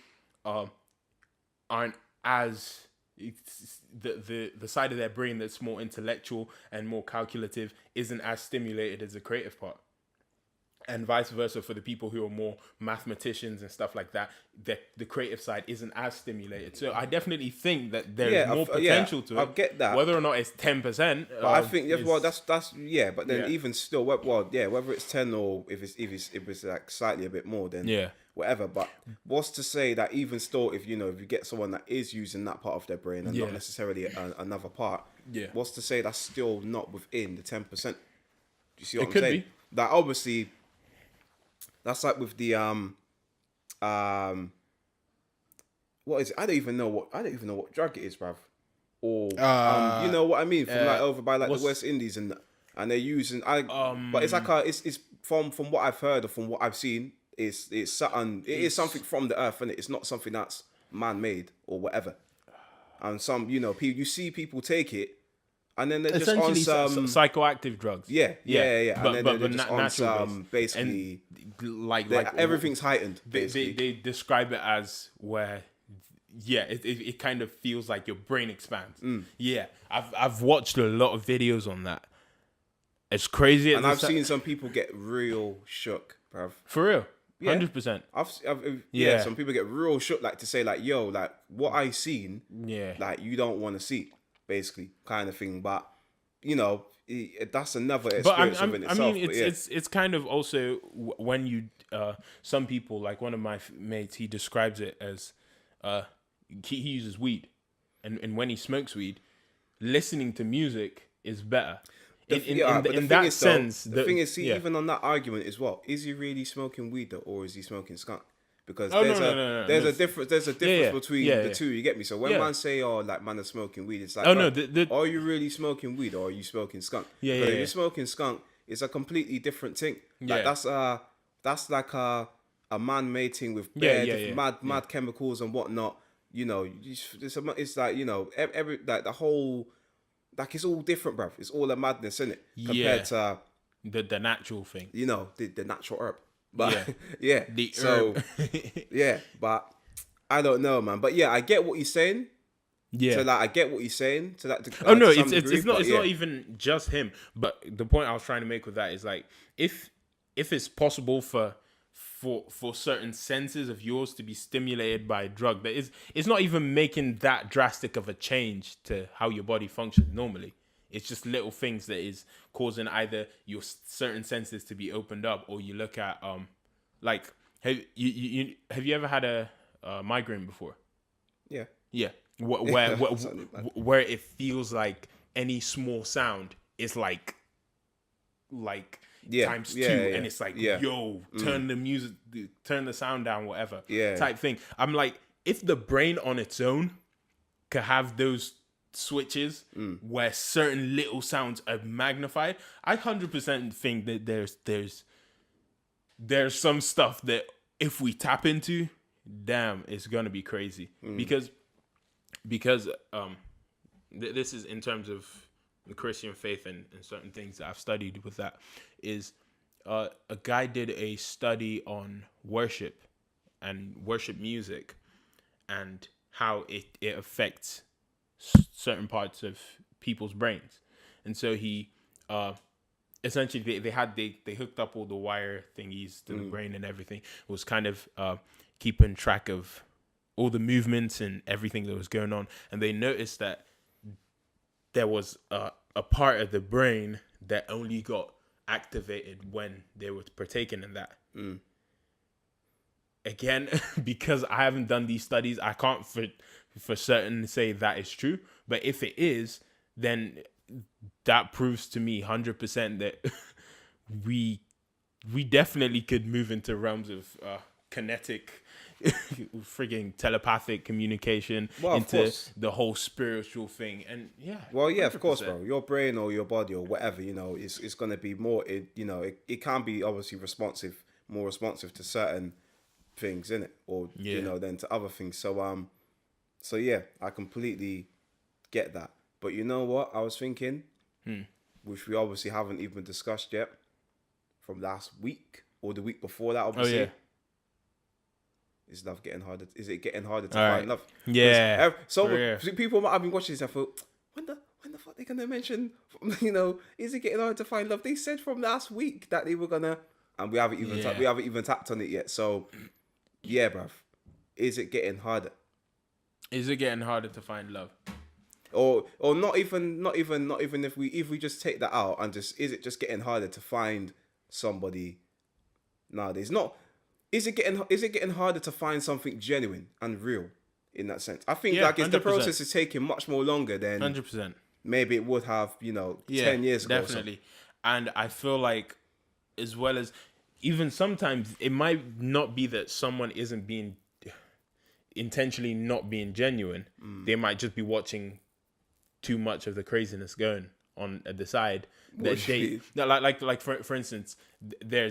aren't as, the side of their brain that's more intellectual and more calculative isn't as stimulated as the creative part, and vice versa for the people who are more mathematicians and stuff like that. The creative side isn't as stimulated. So I definitely think that there's Yeah, more potential to I it. get that. Whether or not it's 10%, But I think well, is, that's yeah. But then Yeah. even still, well, yeah, whether it's 10 or if it's like slightly a bit more, then Yeah. whatever. But what's to say that even still, if you get someone that is using that part of their brain and Yeah. not necessarily another part, Yeah. what's to say that's still not within the 10%? Do you see what It I'm could saying? be. That obviously, that's like with the what is it? I don't even know what drug it is, bruv. Or you know what I mean, from like over by like the West Indies, and they're using but it's like it's from what I've heard or from what I've seen, it's something, it is something from the earth, and it's not something that's man made or whatever. And some people, you see people take it, and then they're just on essentially some psychoactive drugs. yeah. And then they're just on natural some based. basically And like everything's heightened. they Basically, describe it as where, yeah, it kind of feels like your brain expands. Yeah, I've watched a lot of videos on that. It's crazy. and I've seen some people get real shook, bruv. For real, Yeah. 100%. Yeah, some people get real shook, like to say like, yo, like what I seen, Yeah, like you don't want to see, basically, kind of thing. But that's another but experience within itself. it's kind of also when you some people, like one of my mates, he describes it as he uses weed, and when he smokes weed, listening to music is better. In that sense, the thing is, see, even on that argument as well, is he really smoking weed though, or is he smoking skunk? Because there's a difference. There's a difference between the two. You get me? So when man say, "Oh, like man is smoking weed," it's like, are you really smoking weed, or are you smoking skunk? Because if you're smoking skunk, it's a completely different thing. Like that's like a man mating with mad chemicals and whatnot. It's like every like the whole. Like it's all different, bruv. It's all a madness, isn't it? Compared to the natural thing. The natural herb. But The herb. yeah, but I don't know, man. But yeah, I get what he's saying. Yeah. So like, I get what he's saying. To that. It's not even just him. But the point I was trying to make with that is like, if it's possible for certain senses of yours to be stimulated by a drug, that is, it's not even making that drastic of a change to how your body functions normally. It's just little things that is causing either your certain senses to be opened up, or you look at like, have you ever had a migraine before? Yeah. Yeah. Where it feels like any small sound is like times two, and it's like, yo, turn the music, turn the sound down, whatever, type thing. I'm like, if the brain on its own could have those switches where certain little sounds are magnified, I 100% think that there's some stuff that if we tap into, damn, it's gonna be crazy. Because this is in terms of the Christian faith and certain things that I've studied with that, is a guy did a study on worship and worship music and how it affects certain parts of people's brains. And so he essentially they hooked up all the wire thingies to the brain and everything. It was kind of keeping track of all the movements and everything that was going on. And they noticed that there was a part of the brain that only got activated when they were partaking in that. Again, because I haven't done these studies, I can't for certain say that is true. But if it is, then that proves to me 100% that we definitely could move into realms of kinetic, frigging telepathic communication, Well, of into course. the whole spiritual thing. And yeah, Well, yeah, of course, 100%. bro. Your brain or your body or whatever, it's gonna be more. It can be obviously more responsive to certain things, in it, or Yeah. than to other things. So yeah, I completely get that. But you know what? I was thinking, which we obviously haven't even discussed yet, from last week or the week before that, Oh yeah. obviously. Is love getting harder? Is it getting harder to All find right. love? Yeah. So For real. people might have been watching this. I thought, when the fuck they gonna mention? Is it getting harder to find love? They said from last week that they were gonna, and we haven't even Yeah. we haven't even tapped on it yet. So yeah, bruv, is it getting harder? Is it getting harder to find love? Or not even if we just take that out and just, is it just getting harder to find somebody nowadays? Not, is it getting harder to find something genuine and real in that sense? I think Yeah, like it's the 100%. process is taking much more longer than 100%. maybe it would have Yeah, 10 years ago or so. definitely. And I feel like, as well as, even sometimes it might not be that someone isn't being intentionally not being genuine. They might just be watching too much of the craziness going on at the side. That do you they mean? no, like for instance, there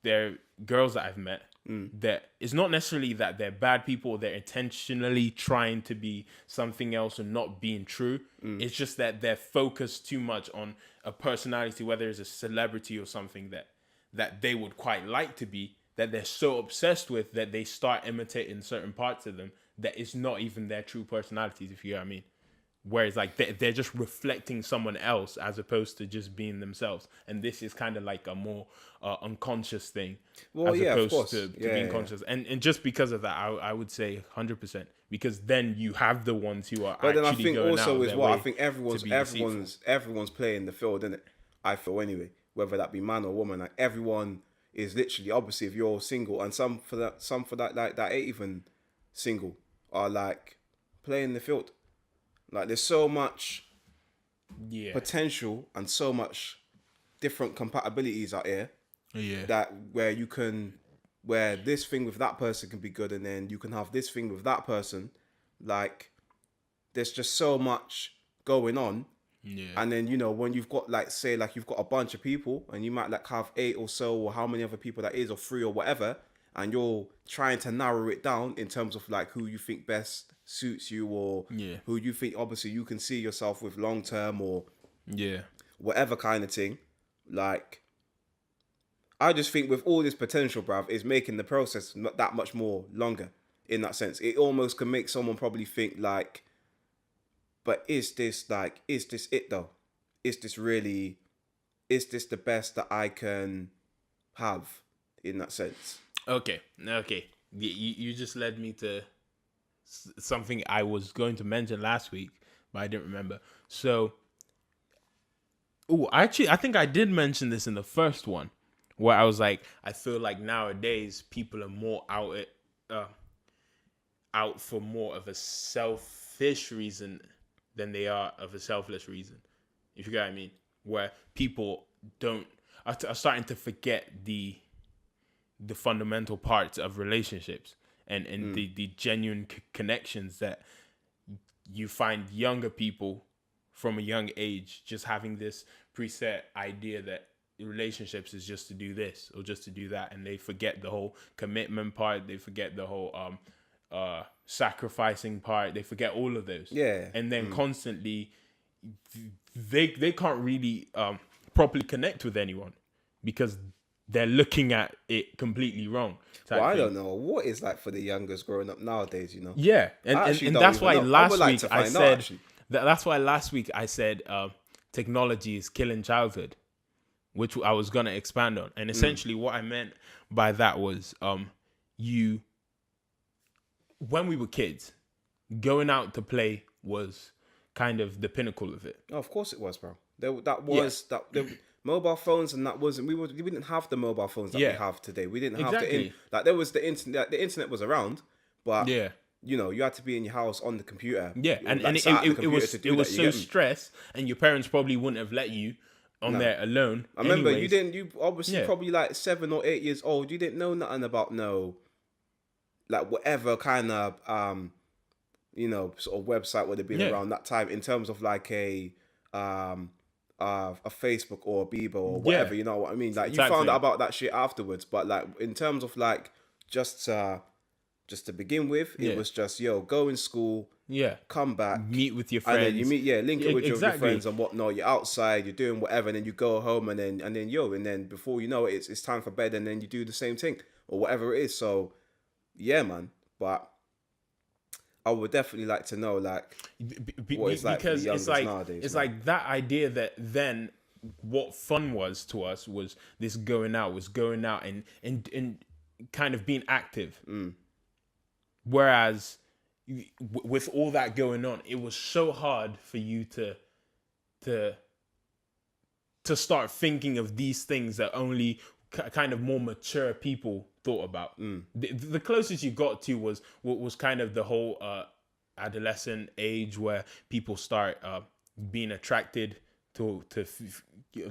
are girls that I've met that it's not necessarily that they're bad people. They're intentionally trying to be something else and not being true. It's just that they're focused too much on a personality, whether it's a celebrity or something that they would quite like to be, that they're so obsessed with that they start imitating certain parts of them that it's not even their true personalities, if you know what I mean. Whereas like they're just reflecting someone else as opposed to just being themselves. And this is kind of like a more unconscious thing, Well, as yeah, of opposed course. to Yeah, being yeah. conscious. And just because of that, I would say 100%. Because then you have the ones who are But then I actually think going out also of is their what I way think to be deceitful. everyone's playing the field, isn't it? I feel anyway, whether that be man or woman, like everyone is literally, obviously if you're single, and some for that like that ain't even single, are like playing the field. Like there's so much Yeah. potential and so much different compatibilities out here Yeah. that where this thing with that person can be good, and then you can have this thing with that person. Like there's just so much going on. Yeah. And then when you've got like, say like you've got a bunch of people and you might like have 8 or so, or how many other people that is, or 3 or whatever, and you're trying to narrow it down in terms of like who you think best suits you, or Yeah. who you think obviously you can see yourself with long term, or Yeah. whatever kind of thing. Like I just think with all this potential, bruv, is making the process not that much more longer in that sense. It almost can make someone probably think like, but is this it though? Is this really, is this the best that I can have in that sense? Okay. You just led me to something I was going to mention last week, but I didn't remember. So, actually, I think I did mention this in the first one, where I was like, I feel like nowadays people are more out for more of a selfish reason than they are of a selfless reason. If you get what I mean, where people don't are starting to forget the fundamental parts of relationships and the genuine connections that you find younger people from a young age just having this preset idea that relationships is just to do this or just to do that, and they forget the whole commitment part, they forget the whole sacrificing part, they forget all of those. Yeah. And then constantly they can't really properly connect with anyone because they're looking at it completely wrong Well, type I thing. don't know what it's like for the youngest growing up nowadays. Yeah, I actually and don't that's even why know. I would last like week to I find out said actually. that's why last week I said technology is killing childhood, which I was gonna expand on. And essentially, what I meant by that was you when we were kids, going out to play was kind of the pinnacle of it. Oh, of course it was, bro. That Yeah, was that the mobile phones, and that wasn't. We didn't have the mobile phones that we yeah, have today. We didn't have exactly. like there was the internet. The internet was around, but Yeah. you had to be in your house on the computer. Yeah, You and like and sat at the it computer to was do that. You so get me? stressed, and your parents probably wouldn't have let you on No. there alone. I remember you Anyways, didn't. You obviously yeah, probably like 7 or 8 years old. You didn't know nothing about no like whatever kind of sort of website would have been yeah, around that time in terms of like um a Facebook or a Bieber or yeah, whatever, you know what I mean? Like you type found out thing. about that shit afterwards, but like in terms of like just just to begin with, it Yeah, was just go in school, yeah. come back, Meet with your and then you friends. meet, link Yeah, it with your exactly. friends and whatnot. You're outside, you're doing whatever, and then you go home, and then before you know it, it's time for bed, and then you do the same thing or whatever it is. So yeah, man. But I would definitely like to know like what it's like for the Because youngers nowadays, it's man. like that idea that then what fun was to us was this going out and kind of being active. Whereas with all that going on, it was so hard for you to to start thinking of these things that only kind of more mature people thought about. The closest you got to was kind of the whole adolescent age where people start being attracted to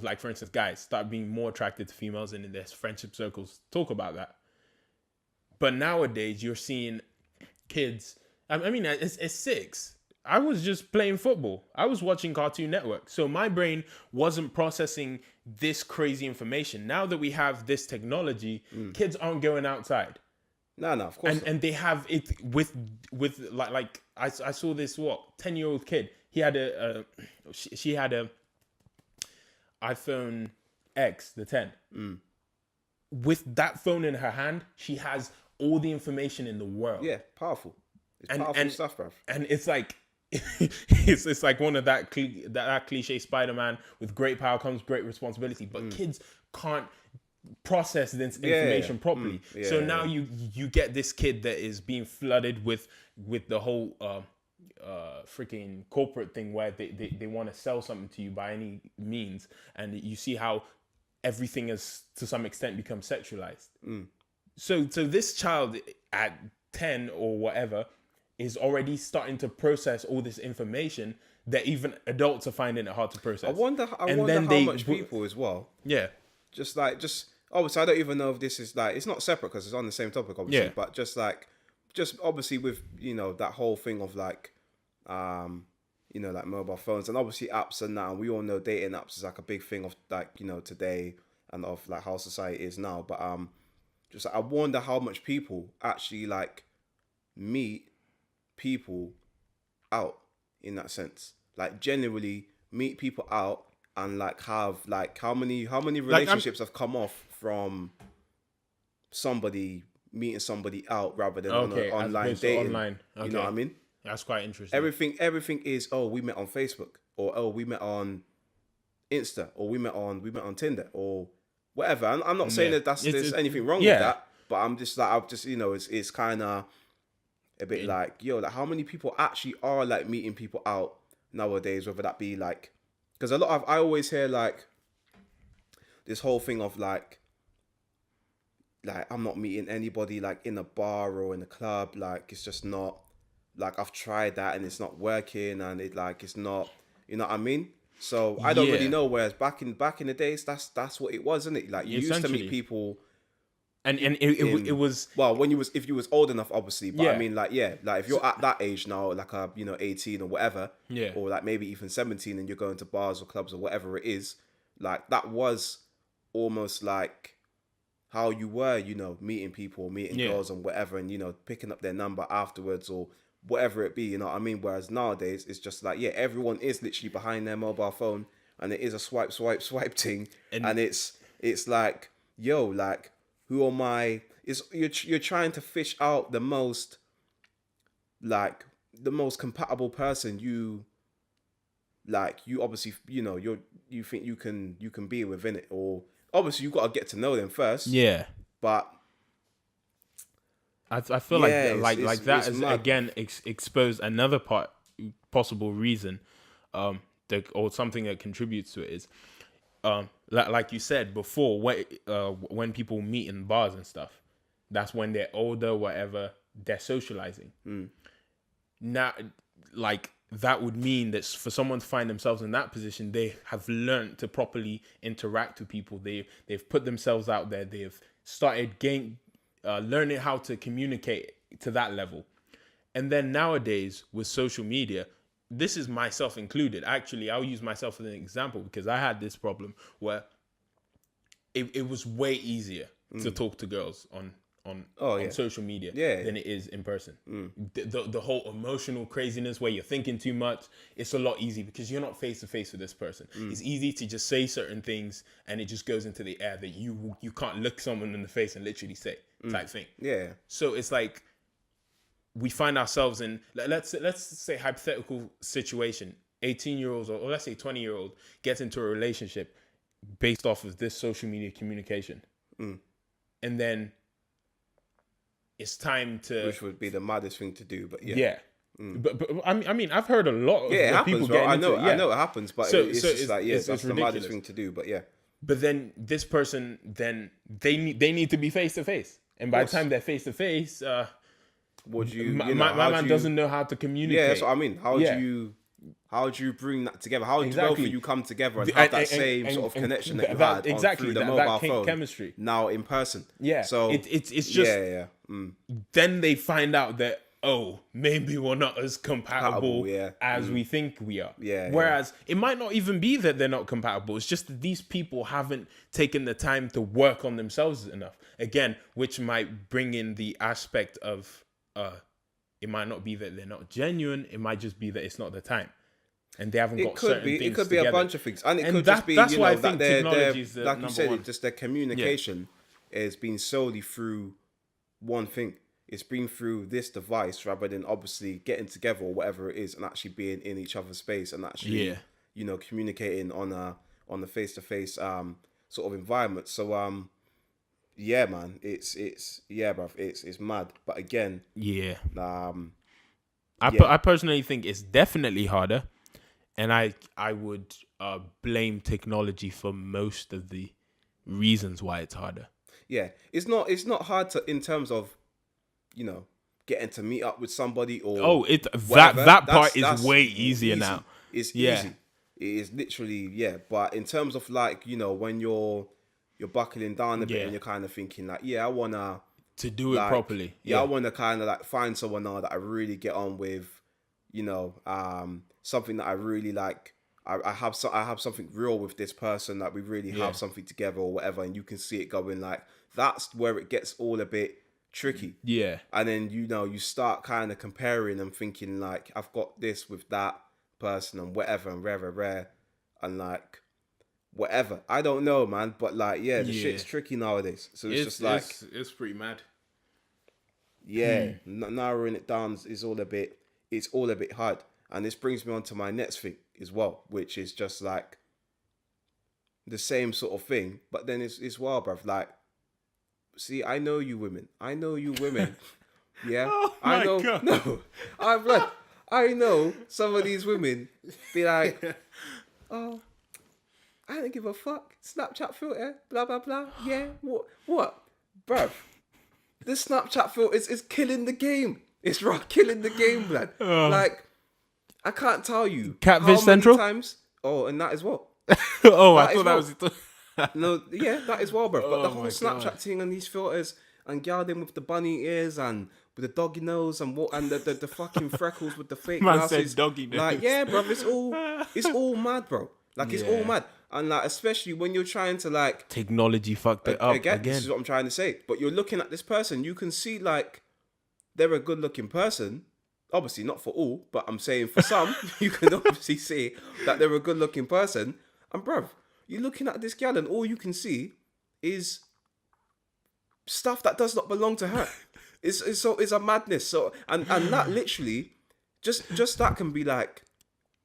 like, for instance, guys start being more attracted to females, and in their friendship circles talk about that. But nowadays you're seeing kids. I mean, it's six. I was just playing football. I was watching Cartoon Network. So my brain wasn't processing this crazy information. Now that we have this technology, kids aren't going outside. No, no, of course not. And they have it with like I saw this 10-year-old kid. He had she had a iPhone X, the 10. With that phone in her hand, she has all the information in the world. Yeah, powerful. It's and powerful and stuff, bruv. and it's like it's like one of that cliche Spider-Man, with great power comes great responsibility, but kids can't process this information properly. So now you get this kid that is being flooded with the whole freaking corporate thing where they want to sell something to you by any means, and you see how everything has to some extent become sexualized. So this child at 10 or whatever is already starting to process all this information that even adults are finding it hard to process. I wonder then how much people as well. Yeah. Just obviously I don't even know if this is like, it's not separate because it's on the same topic obviously, Yeah. but just obviously with that whole thing of like like mobile phones and obviously apps and that, and we all know dating apps is like a big thing of like today and of like how society is now, but just I wonder how much people actually like meet people out in that sense, like generally meet people out and like have like how many relationships have come off from somebody meeting somebody out rather than on Okay, an as online opposed to dating. online. You know Okay. what I mean? That's quite interesting. Everything is, oh, we met on Facebook, or oh, we met on Insta, or we met on Tinder, or whatever. I'm not saying that there's anything wrong with that, but I'm just like, I've just it's kind of a bit like, like how many people actually are like meeting people out nowadays, whether that be like, because I always hear like this whole thing of like I'm not meeting anybody like in a bar or in a club, like it's just not, like I've tried that and it's not working, and it's not, you know what I mean? So I don't really know. Whereas back in the days, that's what it was, isn't it? Like you used to meet people, and it was, well, if you was old enough, obviously. But I mean, like if you're at that age now, like 18 or whatever, or like maybe even 17, and you're going to bars or clubs or whatever it is, like that was almost like how you were, meeting people, meeting girls and whatever, and picking up their number afterwards or whatever it be, you know what I mean? Whereas nowadays it's just like, everyone is literally behind their mobile phone, and it is a swipe thing, and it's like yo, like, who am I? It's you're trying to fish out the most compatible person you like. You obviously, you think you can be within it, or obviously you got to get to know them first. Yeah. But I feel yeah, like that it's is mad. again exposed another possible reason, or something that contributes to it is, like you said before, when people meet in bars and stuff, that's when they're older, whatever, they're socializing. Now, like that would mean that for someone to find themselves in that position, they have learned to properly interact with people. They've put themselves out there. They've started learning how to communicate to that level. And then nowadays with social media, this is myself included. Actually, I'll use myself as an example because I had this problem where it was way easier to talk to girls on Oh, yeah. social media Yeah. than it is in person. The whole emotional craziness where you're thinking too much, it's a lot easier because you're not face to face with this person. It's easy to just say certain things and it just goes into the air that you can't look someone in the face and literally say type thing. Yeah. So it's like we find ourselves in, let's say hypothetical situation, 18-year-olds or let's say 20-year-old gets into a relationship based off of this social media communication. And then it's time to, Which would be the maddest thing to do, but yeah. yeah. But I mean, I've heard a lot of Yeah, it happens, people bro. getting I into know, it. Yeah. I know it happens, but So- it's so just like, yeah, it's that's the ridiculous. maddest thing to do, but yeah. But then this person, then they need to be face to face, and by the time they're face to face, Would you, my how man do you, doesn't know how to communicate. Yeah, that's what I mean. Yeah. How do you bring that together? How do both Exactly. of you come together and have that same sort of connection that you had through the mobile phone? Chemistry. Now in person. Yeah. So it's just yeah. then they find out that, oh, maybe we're not as compatible as we think we are. Yeah, Whereas it might not even be that they're not compatible. It's just that these people haven't taken the time to work on themselves enough. Again, which might bring in the aspect of it might not be that they're not genuine. It might just be that it's not the time. And they haven't got certain things It could be together. a bunch of things. And it And could just be, that's you why I know, think that they're, technology is the like you number said, one. just their communication has been solely through one thing. It's been through this device rather than obviously getting together or whatever it is and actually being in each other's space and actually, communicating on a face-to-face sort of environment. So yeah, man, it's bruv, it's mad. But again, Yeah. yeah. I personally think it's definitely harder, and I would blame technology for most of the reasons why it's harder. Yeah, it's not hard to in terms of, getting to meet up with somebody or whatever. that part is That's way easier easy. now. It's Yeah. easy. It is literally, yeah. But in terms of like, when you're buckling down a bit Yeah. and you're kind of thinking like, yeah, I wanna To do it like, properly. Yeah, I wanna kind of like find someone now that I really get on with, something that I really like. I have something real with this person, that we really have something together or whatever, and you can see it going like, that's where it gets all a bit tricky. Yeah. And then you start kind of comparing and thinking like, I've got this with that person and whatever and rare and like whatever. I don't know, man, but like the shit's tricky nowadays. So it's just like it's pretty mad. narrowing it down is all a bit hard. And this brings me on to my next thing as well, which is just like the same sort of thing, but then it's wild, bruv. Like, see, I know you women. Yeah, Oh I my know. God. No, I know some of these women be like, oh, I don't give a fuck. Snapchat filter, blah blah blah. Yeah, what, bruv? The Snapchat filter is killing the game. It's killing the game, blood. Like, I can't tell you Catfish how many Central? times. Oh, and that as well. Oh, I That thought that is was No, yeah, that as well, bro. But the Oh whole my Snapchat God. thing and these filters and gilding with the bunny ears and with the doggy nose and the fucking freckles with the fake Man glasses. said doggy nose. Like, yeah, bro, it's all mad, bro. Like, it's all Yeah. mad. And like, especially when you're trying to like, Technology fucked it up again, again. this is what I'm trying to say. But you're looking at this person, you can see like they're a good looking person. Obviously not for all, but I'm saying for some, you can obviously see that they're a good looking person. And bruv, you're looking at this gal and all you can see is stuff that does not belong to her. It's a madness. So and that literally, just that can be like,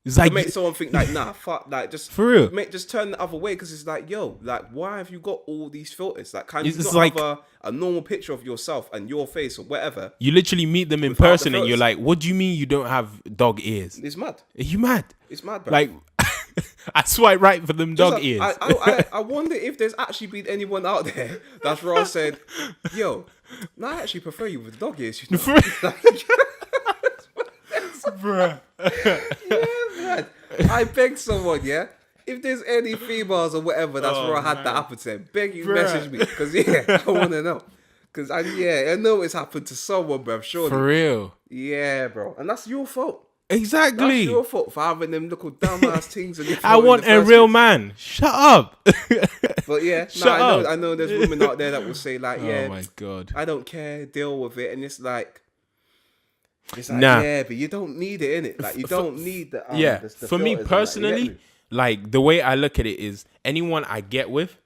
It's to like make someone think like, nah, fuck, like just for real. just turn the other way, because it's like, yo, like, why have you got all these filters? Like, can you It's not like- have a normal picture of yourself and your face or whatever? You literally meet them in Without the person and you're filters. like, what do you mean you don't have dog ears? It's mad. Are you mad? It's mad, bro. Like, I swipe right for them dog ears. I wonder if there's actually been anyone out there that's raw said, yo, no, I actually prefer you with dog ears. You know? Bruh. Yeah, man. I beg someone, yeah. If there's any females or whatever that's raw had that happen to them, beg you, Bruh. message me, because yeah, I want to know. Because I know it's happened to someone, bro. Surely, For real. yeah, bro, and that's your fault. Exactly. That's your fault for having them little dumbass things. On your I phone in want the a first real place. man. Shut up. But yeah, Shut up. I know there's women out there that will say like, yeah, Oh my God. I don't care, deal with it, and it's like, Nah. yeah, but you don't need it, innit? Like, you don't need the Yeah. the For me filters and that, you get personally, me? like the way I look at it is anyone I get with,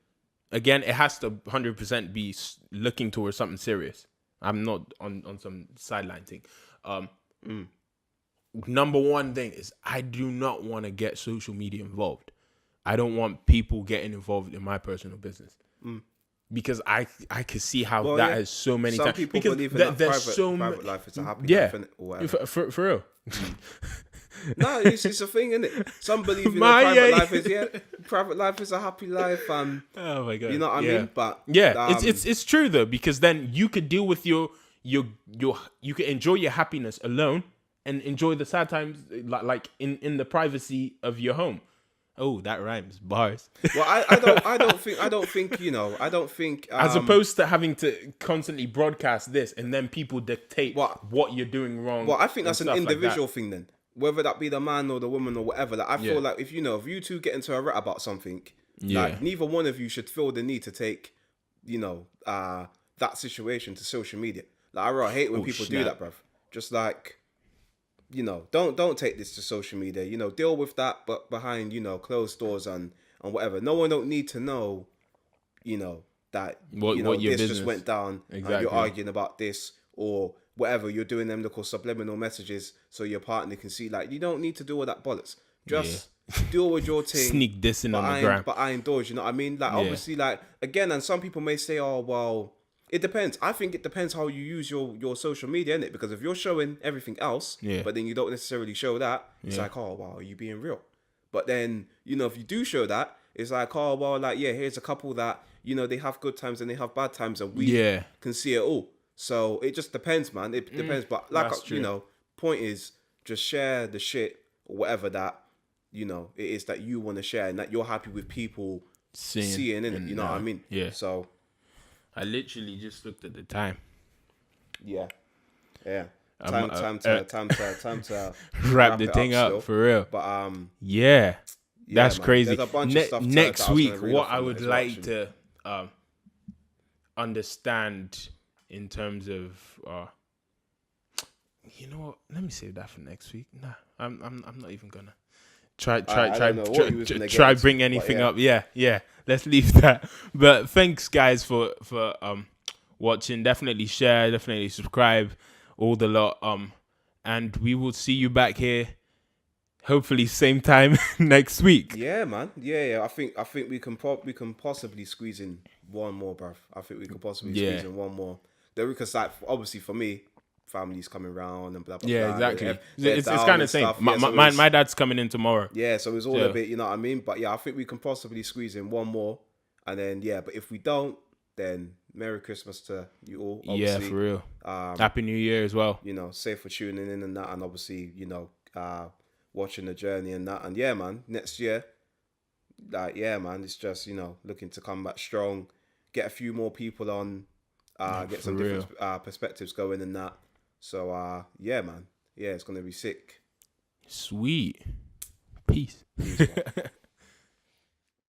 again, it has to 100% be looking towards something serious. I'm not on some sideline thing. Number one thing is I do not want to get social media involved. I don't want people getting involved in my personal business. Because I can see how Well, that yeah. is so many Some times. people Because believe in there- that there's private, so private life is a happy yeah, life, innit? Or whatever. for real. No, it's a thing, innit? Some believe in My- private yeah. life is private life is a happy life, Oh my God. you know what I Yeah. mean? But Yeah, it's true though, because then you could deal with your you could enjoy your happiness alone and enjoy the sad times like in the privacy of your home. Oh, that rhymes. Bars. well, I don't think you know, I don't think As opposed to having to constantly broadcast this and then people dictate What? what you're doing wrong. well, I think that's and an stuff like that. individual thing then. Whether that be the man or the woman or whatever, like I feel Yeah. like if you two get into a rut about something, Yeah. like neither one of you should feel the need to take, that situation to social media. Like I hate when people do snap. that, bruv. Just like, don't take this to social media. Deal with that, but behind closed doors and whatever. No one don't need to know, that What your this business. just went down. And Exactly. you're arguing about this or whatever. You're doing them little subliminal messages so your partner can see. Like, you don't need to do all that bollocks. Just deal with your thing. Sneak dissing on the gram. But I indulge, you know what I mean? Like, obviously, like, again, and some people may say, oh, well, it depends. I think it depends how you use your social media, innit? Because if you're showing everything else, but then you don't necessarily show that, it's like, oh, wow, are you being real? But then, if you do show that, it's like, oh, well, like, yeah, here's a couple that, they have good times and they have bad times and we can see it all. So it just depends, man. It depends. But like, that's true. point is just share the shit or whatever that, it is that you want to share and that you're happy with people seeing in it. You know what I mean? Yeah. So I literally just looked at the time. yeah. I'm, Time to Wrap the it thing up still. for real. But Yeah. That's man. crazy. There's a bunch of stuff Next that I was week, gonna read what off I on would as well, like actually. to understand in terms of, you know what? Let me save that for next week. Nah, I'm not even gonna try don't know what you was gonna get into, bring but anything yeah. up. Yeah. Let's leave that. But thanks, guys, for watching. Definitely share. Definitely subscribe. All the lot. And we will see you back here. Hopefully, same time next week. Yeah, man. Yeah. I think we can possibly squeeze in one more, bruv. I think we could possibly squeeze in one more. Then because, like, obviously for me, family's coming round and blah blah. Yeah, blah. exactly. They're It's down kind and of same. stuff. Yeah, so My dad's coming in tomorrow. yeah, so it's all Yeah. a bit, you know what I mean. But yeah, I think we can possibly squeeze in one more, and then but if we don't, then Merry Christmas to you all. Yeah, Obviously. for real. Happy New Year as well. Safe for tuning in and that, and obviously, watching the journey and that. And yeah, man, next year, like, yeah, man, it's just, looking to come back strong, get a few more people on, get some real. different perspectives going and that. So, yeah, man. Yeah, it's going to be sick. Sweet. Peace. Peace, man.